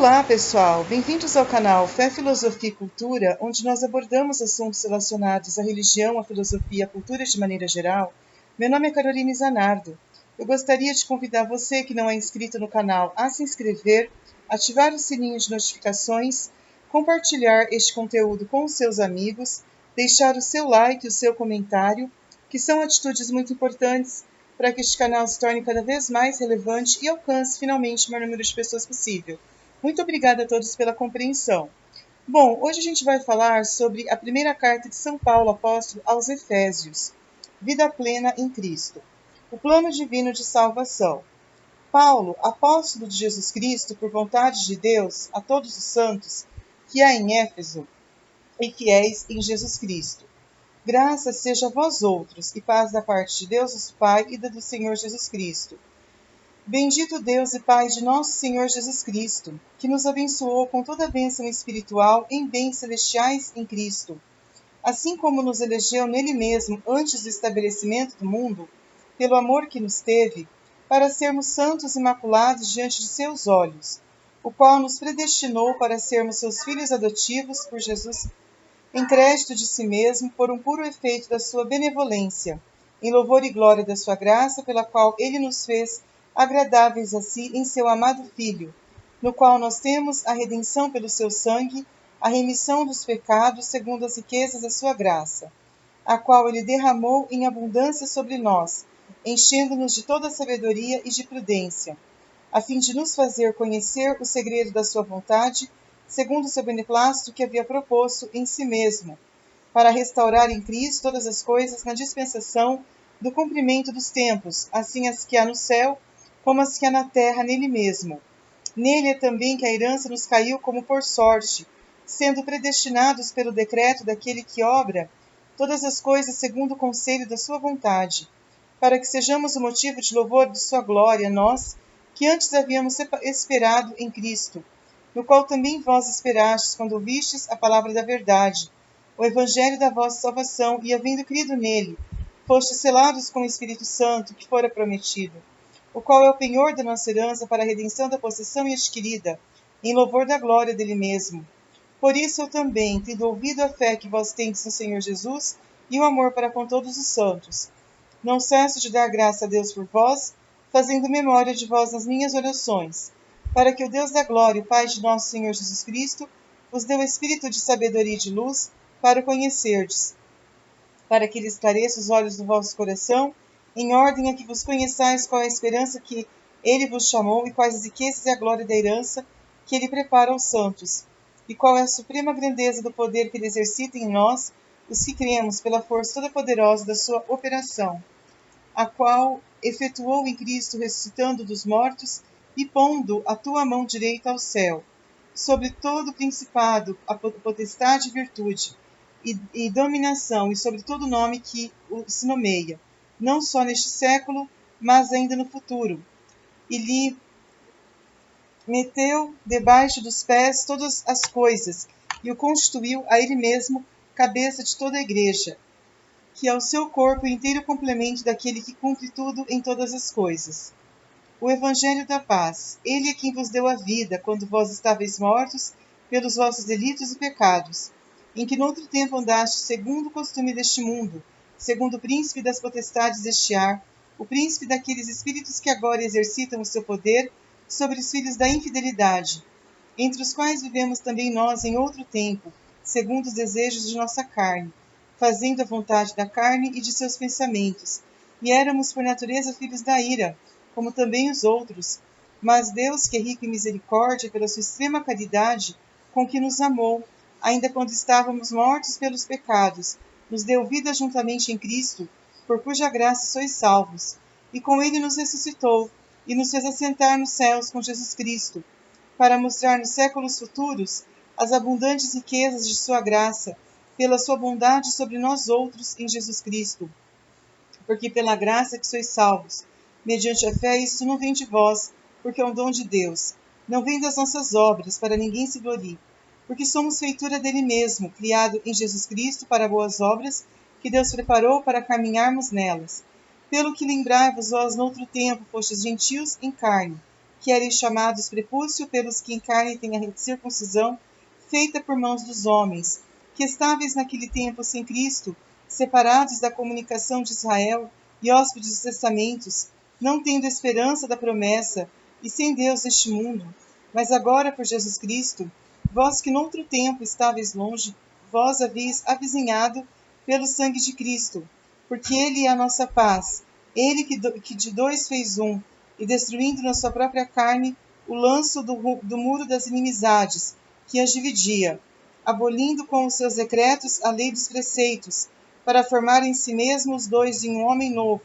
Olá, pessoal! Bem-vindos ao canal Fé, Filosofia e Cultura, onde nós abordamos assuntos relacionados à religião, à filosofia e à cultura de maneira geral. Meu nome é Caroline Zanardo. Eu gostaria de convidar você que não é inscrito no canal a se inscrever, ativar o sininho de notificações, compartilhar este conteúdo com os seus amigos, deixar o seu like e o seu comentário, que são atitudes muito importantes para que este canal se torne cada vez mais relevante e alcance finalmente o maior número de pessoas possível. Muito obrigada a todos pela compreensão. Bom, hoje a gente vai falar sobre a primeira carta de São Paulo, apóstolo, aos Efésios. Vida plena em Cristo. O plano divino de salvação. Paulo, apóstolo de Jesus Cristo, por vontade de Deus, a todos os santos, que há em Éfeso e fiéis em Jesus Cristo. Graça seja a vós outros, e paz da parte de Deus, nosso Pai, e da do Senhor Jesus Cristo. Bendito Deus e Pai de nosso Senhor Jesus Cristo, que nos abençoou com toda a bênção espiritual em bens celestiais em Cristo, assim como nos elegeu nele mesmo antes do estabelecimento do mundo, pelo amor que nos teve, para sermos santos e imaculados diante de seus olhos, o qual nos predestinou para sermos seus filhos adotivos por Jesus, em crédito de si mesmo, por um puro efeito da sua benevolência, em louvor e glória da sua graça, pela qual ele nos fez agradáveis a si em seu amado Filho, no qual nós temos a redenção pelo seu sangue, a remissão dos pecados, segundo as riquezas da sua graça, a qual ele derramou em abundância sobre nós, enchendo-nos de toda sabedoria e de prudência, a fim de nos fazer conhecer o segredo da sua vontade, segundo o seu beneplácito que havia proposto em si mesmo, para restaurar em Cristo todas as coisas na dispensação do cumprimento dos tempos, assim as que há no céu, como as que há na terra nele mesmo. Nele é também que a herança nos caiu como por sorte, sendo predestinados pelo decreto daquele que obra todas as coisas segundo o conselho da sua vontade, para que sejamos o motivo de louvor de sua glória, nós, que antes havíamos esperado em Cristo, no qual também vós esperastes, quando ouvistes a palavra da verdade, o evangelho da vossa salvação, e havendo crido nele, fostes selados com o Espírito Santo, que fora prometido, o qual é o penhor da nossa herança para a redenção da possessão adquirida, em louvor da glória dele mesmo. Por isso eu também, tendo ouvido a fé que vós tendes no Senhor Jesus, e o amor para com todos os santos, não cesso de dar graça a Deus por vós, fazendo memória de vós nas minhas orações, para que o Deus da glória, o Pai de nosso Senhor Jesus Cristo, vos dê o espírito de sabedoria e de luz para o conhecerdes, para que lhe esclareça os olhos do vosso coração, em ordem a que vos conheçais qual é a esperança que ele vos chamou e quais as riquezas e a glória da herança que ele prepara aos santos, e qual é a suprema grandeza do poder que ele exercita em nós, os que cremos pela força toda poderosa da sua operação, a qual efetuou em Cristo ressuscitando dos mortos e pondo a tua mão direita ao céu, sobre todo o principado, a potestade e virtude, e dominação, e sobre todo nome que se nomeia, não só neste século, mas ainda no futuro. E lhe meteu debaixo dos pés todas as coisas, e o constituiu a ele mesmo cabeça de toda a igreja, que é o seu corpo inteiro complemento daquele que cumpre tudo em todas as coisas. O Evangelho da Paz, ele é quem vos deu a vida, quando vós estáveis mortos pelos vossos delitos e pecados, em que noutro tempo andastes segundo o costume deste mundo, segundo o príncipe das potestades deste ar, o príncipe daqueles espíritos que agora exercitam o seu poder sobre os filhos da infidelidade, entre os quais vivemos também nós em outro tempo, segundo os desejos de nossa carne, fazendo a vontade da carne e de seus pensamentos, e éramos por natureza filhos da ira, como também os outros. Mas Deus, que é rico em misericórdia, pela sua extrema caridade, com que nos amou, ainda quando estávamos mortos pelos pecados, nos deu vida juntamente em Cristo, por cuja graça sois salvos, e com ele nos ressuscitou, e nos fez assentar nos céus com Jesus Cristo, para mostrar nos séculos futuros as abundantes riquezas de sua graça, pela sua bondade sobre nós outros em Jesus Cristo. Porque pela graça que sois salvos, mediante a fé, isso não vem de vós, porque é um dom de Deus. Não vem das nossas obras, para ninguém se glorie. Porque somos feitura dele mesmo, criado em Jesus Cristo para boas obras, que Deus preparou para caminharmos nelas. Pelo que lembrai-vos, vós noutro tempo fostes gentios em carne, que ereis chamados prepúcio pelos que em carne têm a circuncisão feita por mãos dos homens, que estáveis naquele tempo sem Cristo, separados da comunicação de Israel e hóspedes dos testamentos, não tendo esperança da promessa, e sem Deus deste mundo, mas agora por Jesus Cristo, vós que noutro tempo estáveis longe, vós haveis avizinhado pelo sangue de Cristo, porque Ele é a nossa paz, Ele que de dois fez um, e destruindo na sua própria carne o lanço do muro das inimizades, que as dividia, abolindo com os seus decretos a lei dos preceitos, para formar em si mesmo os dois em um homem novo,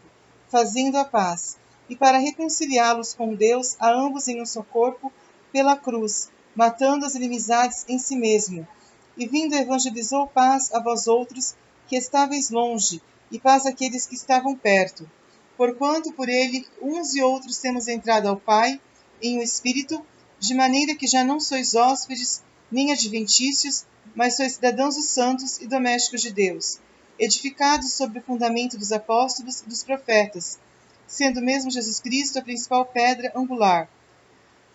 fazendo a paz, e para reconciliá-los com Deus a ambos em um só corpo, pela cruz, matando as inimizades em si mesmo. E vindo evangelizou paz a vós outros, que estáveis longe, e paz àqueles que estavam perto. Porquanto por ele uns e outros temos entrado ao Pai, em um Espírito, de maneira que já não sois hóspedes, nem adventícios, mas sois cidadãos dos santos e domésticos de Deus, edificados sobre o fundamento dos apóstolos e dos profetas, sendo mesmo Jesus Cristo a principal pedra angular,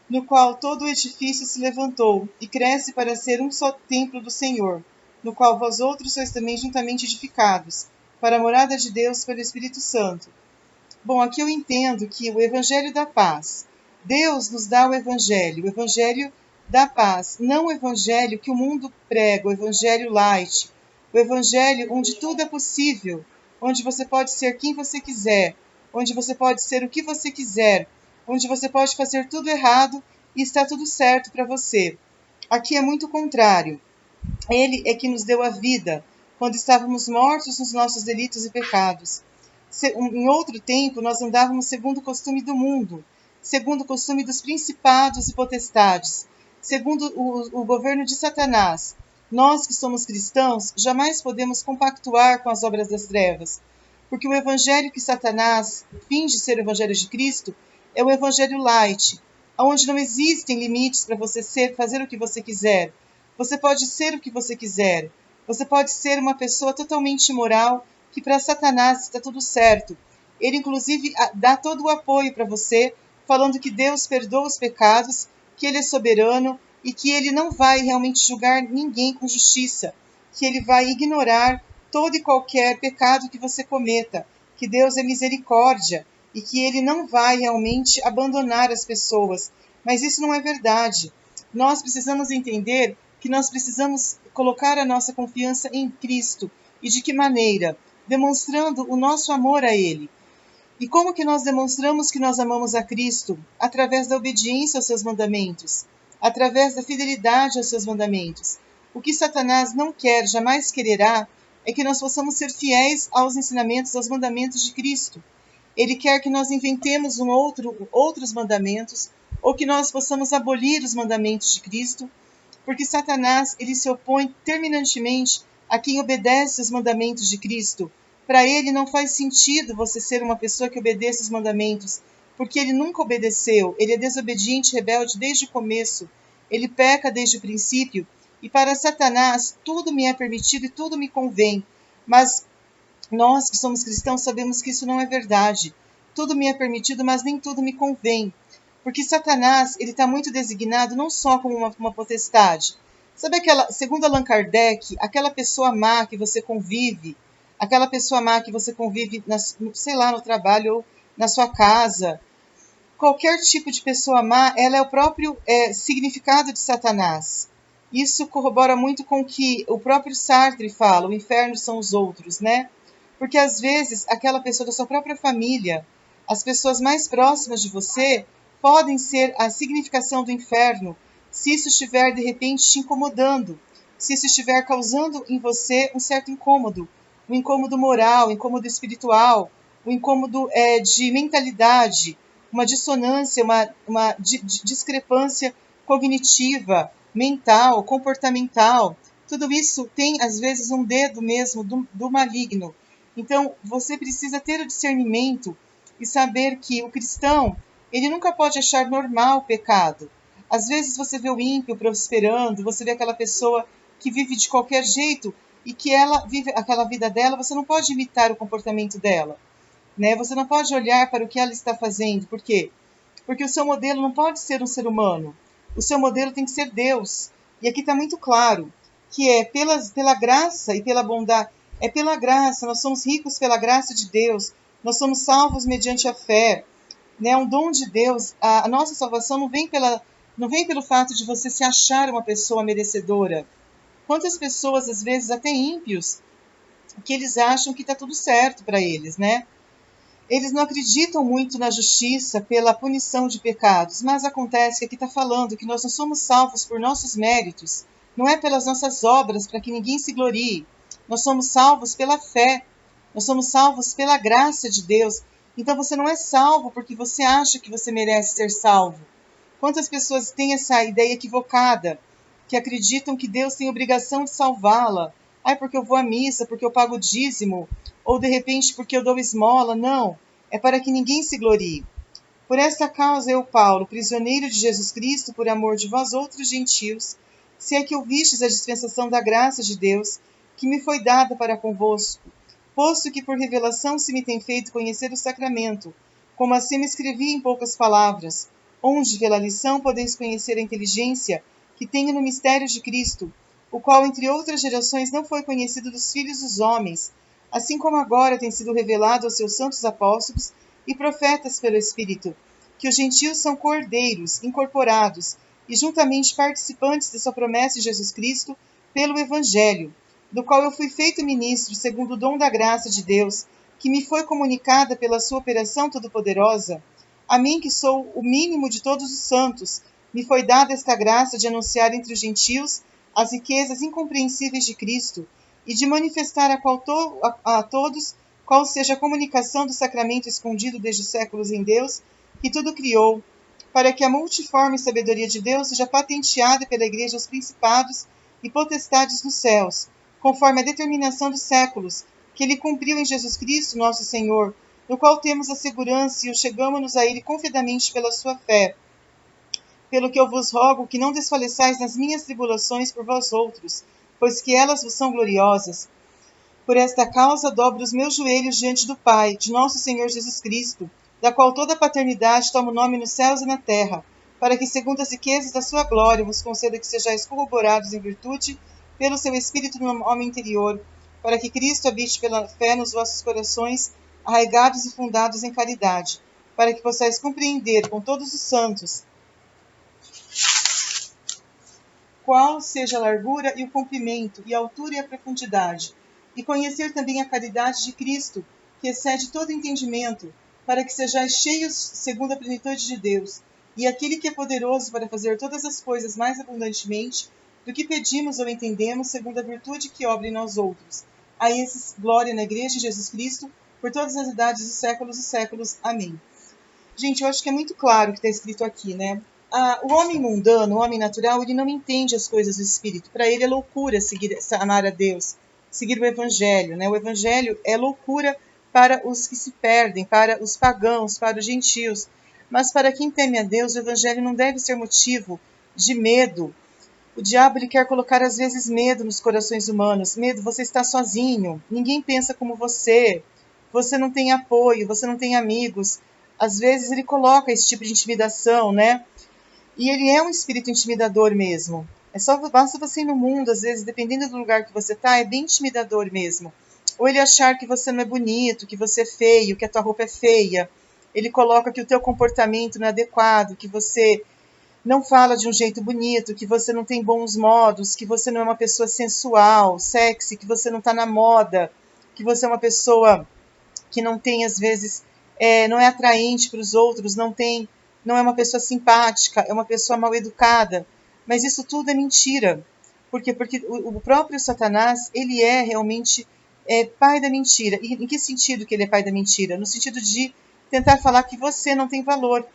no qual todo o edifício se levantou e cresce para ser um só templo do Senhor, no qual vós outros sois também juntamente edificados, para a morada de Deus pelo Espírito Santo. Bom, aqui eu entendo que o Evangelho da Paz, Deus nos dá o Evangelho da Paz, não o Evangelho que o mundo prega, o Evangelho light, o Evangelho onde tudo é possível, onde você pode ser quem você quiser, onde você pode ser o que você quiser, onde você pode fazer tudo errado e está tudo certo para você. Aqui é muito contrário. Ele é que nos deu a vida, quando estávamos mortos nos nossos delitos e pecados. Em outro tempo, nós andávamos segundo o costume do mundo, segundo o costume dos principados e potestades, segundo o governo de Satanás. Nós que somos cristãos, jamais podemos compactuar com as obras das trevas, porque o evangelho que Satanás finge ser o evangelho de Cristo é o evangelho light, onde não existem limites para você fazer o que você quiser. Você pode ser o que você quiser. Você pode ser uma pessoa totalmente imoral, que para Satanás está tudo certo. Ele, inclusive, dá todo o apoio para você, falando que Deus perdoa os pecados, que Ele é soberano e que Ele não vai realmente julgar ninguém com justiça, que Ele vai ignorar todo e qualquer pecado que você cometa, que Deus é misericórdia e que Ele não vai realmente abandonar as pessoas. Mas isso não é verdade. Nós precisamos entender que nós precisamos colocar a nossa confiança em Cristo. E de que maneira? Demonstrando o nosso amor a Ele. E como que nós demonstramos que nós amamos a Cristo? Através da obediência aos seus mandamentos, através da fidelidade aos seus mandamentos. O que Satanás não quer, jamais quererá, é que nós possamos ser fiéis aos ensinamentos, aos mandamentos de Cristo. Ele quer que nós inventemos outros mandamentos, ou que nós possamos abolir os mandamentos de Cristo, porque Satanás ele se opõe terminantemente a quem obedece os mandamentos de Cristo. Para ele não faz sentido você ser uma pessoa que obedeça os mandamentos, porque ele nunca obedeceu, ele é desobediente, rebelde desde o começo, ele peca desde o princípio, e para Satanás tudo me é permitido e tudo me convém, mas nós que somos cristãos sabemos que isso não é verdade. Tudo me é permitido, mas nem tudo me convém. Porque Satanás, ele está muito designado não só como uma potestade. Sabe aquela, segundo Allan Kardec, aquela pessoa má que você convive, aquela pessoa má que você convive, sei lá, no trabalho ou na sua casa, qualquer tipo de pessoa má, ela é o próprio significado de Satanás. Isso corrobora muito com o que o próprio Sartre fala, o inferno são os outros, né? Porque às vezes aquela pessoa da sua própria família, as pessoas mais próximas de você, podem ser a significação do inferno, se isso estiver de repente te incomodando, se isso estiver causando em você um certo incômodo, um incômodo moral, um incômodo espiritual, um incômodo de mentalidade, uma dissonância, uma discrepância cognitiva, mental, comportamental. Tudo isso tem, às vezes, um dedo mesmo do maligno. Então, você precisa ter o discernimento e saber que o cristão, ele nunca pode achar normal o pecado. Às vezes você vê o ímpio prosperando, você vê aquela pessoa que vive de qualquer jeito e que ela vive aquela vida dela, você não pode imitar o comportamento dela, né? Você não pode olhar para o que ela está fazendo. Por quê? porque o seu modelo não pode ser um ser humano. O seu modelo tem que ser Deus. E aqui está muito claro que é pela graça e pela bondade, é pela graça, nós somos ricos pela graça de Deus, nós somos salvos mediante a fé, né? Um dom de Deus. A nossa salvação não vem pelo fato de você se achar uma pessoa merecedora. Quantas pessoas, às vezes até ímpios, que eles acham que está tudo certo para eles, né? Eles não acreditam muito na justiça pela punição de pecados, mas acontece que aqui está falando que nós não somos salvos por nossos méritos, não é pelas nossas obras para que ninguém se glorie. Nós somos salvos pela fé, nós somos salvos pela graça de Deus. Então você não é salvo porque você acha que você merece ser salvo. Quantas pessoas têm essa ideia equivocada, que acreditam que Deus tem obrigação de salvá-la? Ai, porque eu vou à missa, porque eu pago o dízimo, ou de repente porque eu dou esmola. Não, é para que ninguém se glorie. Por esta causa eu, Paulo, prisioneiro de Jesus Cristo, por amor de vós outros gentios, se é que ouvistes a dispensação da graça de Deus, que me foi dada para convosco, posto que por revelação se me tem feito conhecer o sacramento, como assim me escrevi em poucas palavras, onde pela lição podeis conhecer a inteligência que tenho no mistério de Cristo, o qual entre outras gerações não foi conhecido dos filhos dos homens, assim como agora tem sido revelado aos seus santos apóstolos e profetas pelo Espírito, que os gentios são cordeiros, incorporados e juntamente participantes de sua promessa em Jesus Cristo pelo Evangelho, do qual eu fui feito ministro segundo o dom da graça de Deus, que me foi comunicada pela sua operação todo-poderosa. A mim, que sou o mínimo de todos os santos, me foi dada esta graça de anunciar entre os gentios as riquezas incompreensíveis de Cristo e de manifestar a todos qual seja a comunicação do sacramento escondido desde os séculos em Deus, que tudo criou, para que a multiforme sabedoria de Deus seja patenteada pela Igreja aos principados e potestades dos céus, conforme a determinação dos séculos, que ele cumpriu em Jesus Cristo, nosso Senhor, no qual temos a segurança e o chegamo-nos a ele confiadamente pela sua fé. Pelo que eu vos rogo que não desfaleçais nas minhas tribulações por vós outros, pois que elas vos são gloriosas. Por esta causa dobro os meus joelhos diante do Pai, de nosso Senhor Jesus Cristo, da qual toda a paternidade toma o nome nos céus e na terra, para que, segundo as riquezas da sua glória, vos conceda que sejais corroborados em virtude pelo seu Espírito no homem interior, para que Cristo habite pela fé nos vossos corações, arraigados e fundados em caridade, para que possais compreender com todos os santos qual seja a largura e o comprimento, e a altura e a profundidade, e conhecer também a caridade de Cristo, que excede todo entendimento, para que sejais cheios segundo a plenitude de Deus, e aquele que é poderoso para fazer todas as coisas mais abundantemente do que pedimos ou entendemos, segundo a virtude que obra em nós outros. A esses glória na Igreja de Jesus Cristo, por todas as idades dos séculos. Amém. Gente, eu acho que é muito claro o que está escrito aqui, né? O homem mundano, o homem natural, ele não entende as coisas do Espírito. Para ele é loucura amar a Deus, seguir o Evangelho, né? O Evangelho é loucura para os que se perdem, para os pagãos, para os gentios. Mas para quem teme a Deus, o Evangelho não deve ser motivo de medo. O diabo ele quer colocar às vezes medo nos corações humanos. Medo, você está sozinho, ninguém pensa como você não tem apoio, você não tem amigos. Às vezes ele coloca esse tipo de intimidação, né? E ele é um espírito intimidador mesmo. Basta você ir no mundo, às vezes, dependendo do lugar que você está, é bem intimidador mesmo. Ou ele achar que você não é bonito, que você é feio, que a tua roupa é feia. Ele coloca que o teu comportamento não é adequado, que você não fala de um jeito bonito, que você não tem bons modos, que você não é uma pessoa sensual, sexy, que você não está na moda, que você é uma pessoa que não tem, às vezes, não é atraente para os outros, não é uma pessoa simpática, é uma pessoa mal educada. Mas isso tudo é mentira. Por quê? Porque o próprio Satanás, ele é realmente pai da mentira. E em que sentido que ele é pai da mentira? No sentido de tentar falar que você não tem valor,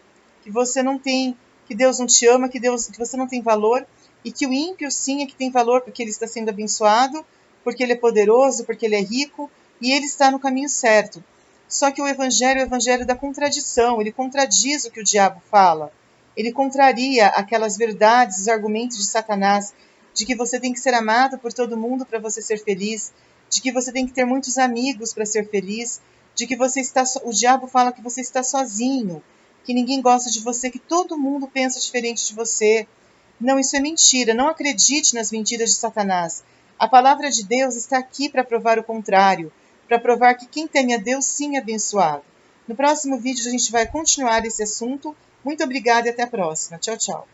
que você não tem, que Deus não te ama, que você não tem valor, e que o ímpio sim é que tem valor porque ele está sendo abençoado, porque ele é poderoso, porque ele é rico, e ele está no caminho certo. Só que o Evangelho é o Evangelho da contradição, ele contradiz o que o diabo fala. Ele contraria aquelas verdades, os argumentos de Satanás, de que você tem que ser amado por todo mundo para você ser feliz, de que você tem que ter muitos amigos para ser feliz, de que o diabo fala que você está sozinho. que ninguém gosta de você, que todo mundo pensa diferente de você. Não, isso é mentira. Não acredite nas mentiras de Satanás. A palavra de Deus está aqui para provar o contrário, para provar que quem teme a Deus sim é abençoado. No próximo vídeo a gente vai continuar esse assunto. Muito obrigada e até a próxima. Tchau, tchau.